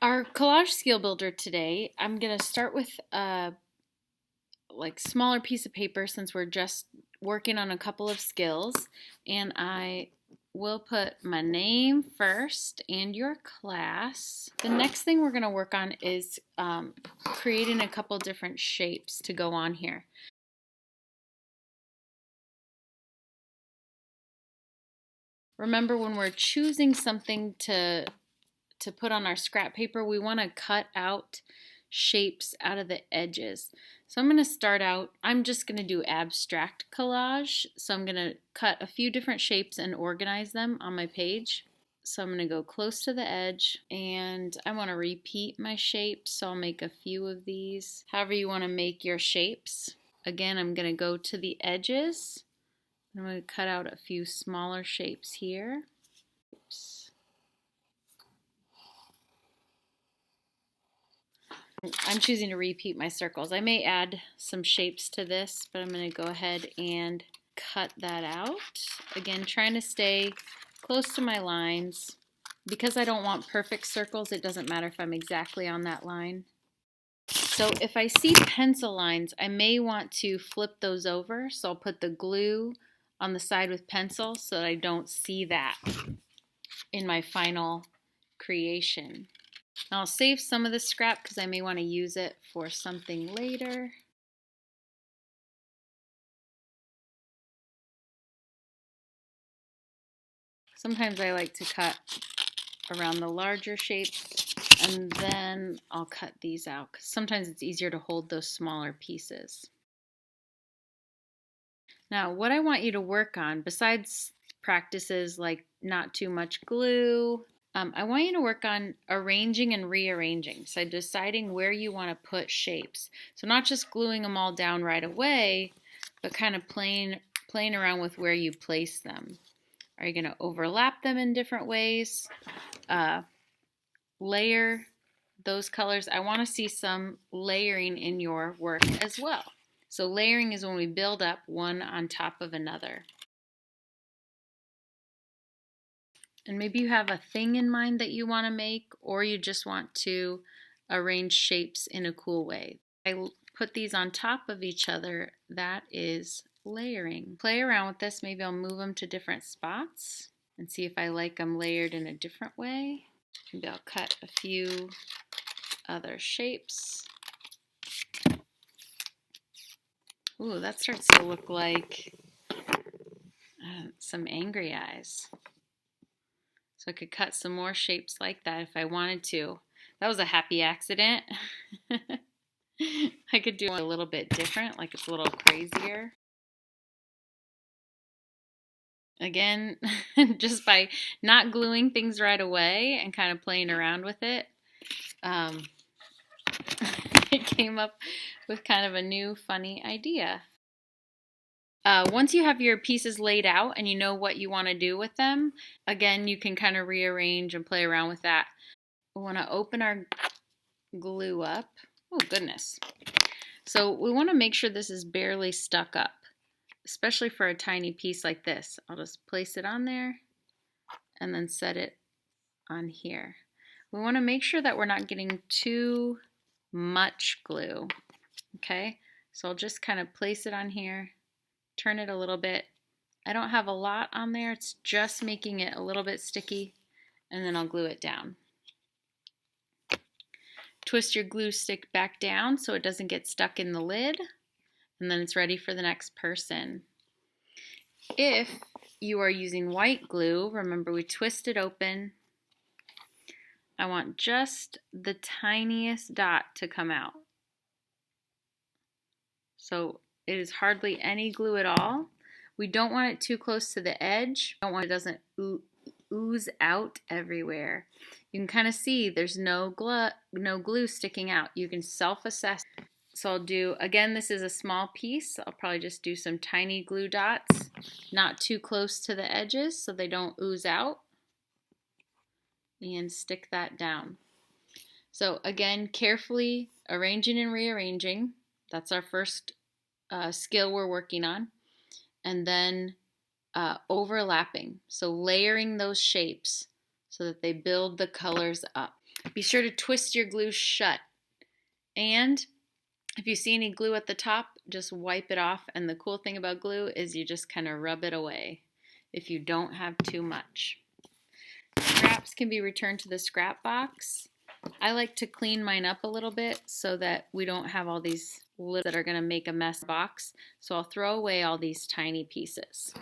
Our collage skill builder today, I'm going to start with a smaller piece of paper since we're just working on a couple of skills, and I will put my name first and your class. The next thing we're going to work on is creating a couple different shapes to go on here. Remember, when we're choosing something to put on our scrap paper, we want to cut out shapes out of the edges. So I'm going to start out, I'm just going to do abstract collage. So I'm going to cut a few different shapes and organize them on my page. So I'm going to go close to the edge, and I want to repeat my shapes, so I'll make a few of these. However you want to make your shapes. Again, I'm going to go to the edges. I'm going to cut out a few smaller shapes here. Oops. I'm choosing to repeat my circles. I may add some shapes to this, but I'm going to go ahead and cut that out. Again, trying to stay close to my lines. Because I don't want perfect circles, it doesn't matter if I'm exactly on that line. So if I see pencil lines, I may want to flip those over. So I'll put the glue on the side with pencil so that I don't see that in my final creation. I'll save some of the scrap because I may want to use it for something later. Sometimes I like to cut around the larger shapes, and then I'll cut these out because sometimes it's easier to hold those smaller pieces. Now, what I want you to work on, besides practices like not too much glue, I want you to work on arranging and rearranging. So deciding where you want to put shapes. So not just gluing them all down right away, but kind of playing around with where you place them. Are you going to overlap them in different ways? Layer those colors. I want to see some layering in your work as well. So layering is when we build up one on top of another. And maybe you have a thing in mind that you want to make, or you just want to arrange shapes in a cool way. I put these on top of each other. That is layering. Play around with this. Maybe I'll move them to different spots and see if I like them layered in a different way. Maybe I'll cut a few other shapes. Ooh, that starts to look like some angry eyes. So I could cut some more shapes like that if I wanted to. That was a happy accident. I could do it a little bit different, like it's a little crazier. Again, just by not gluing things right away and kind of playing around with it, it came up with kind of a new funny idea. Once you have your pieces laid out and you know what you want to do with them, again, you can kind of rearrange and play around with that. We want to open our glue up. Oh, goodness. So we want to make sure this is barely stuck up, especially for a tiny piece like this. I'll just place it on there and then set it on here. We want to make sure that we're not getting too much glue. Okay, so I'll just kind of place it on here. Turn it a little bit. I don't have a lot on there. It's just making it a little bit sticky, and then I'll glue it down. Twist your glue stick back down so it doesn't get stuck in the lid, and then it's ready for the next person. If you are using white glue, remember we twist it open. I want just the tiniest dot to come out. So it is hardly any glue at all. We don't want it too close to the edge. We don't want it doesn't ooze out everywhere. You can kind of see there's no glue sticking out. You can self-assess. So I'll do, again, this is a small piece. I'll probably just do some tiny glue dots, not too close to the edges so they don't ooze out, and stick that down. So again, carefully arranging and rearranging. That's our first skill we're working on. And then overlapping, so layering those shapes so that they build the colors up. Be sure to twist your glue shut. And if you see any glue at the top, just wipe it off. And the cool thing about glue is you just kind of rub it away if you don't have too much. Scraps can be returned to the scrap box. I like to clean mine up a little bit so that we don't have all these lids that are going to make a mess box. So I'll throw away all these tiny pieces.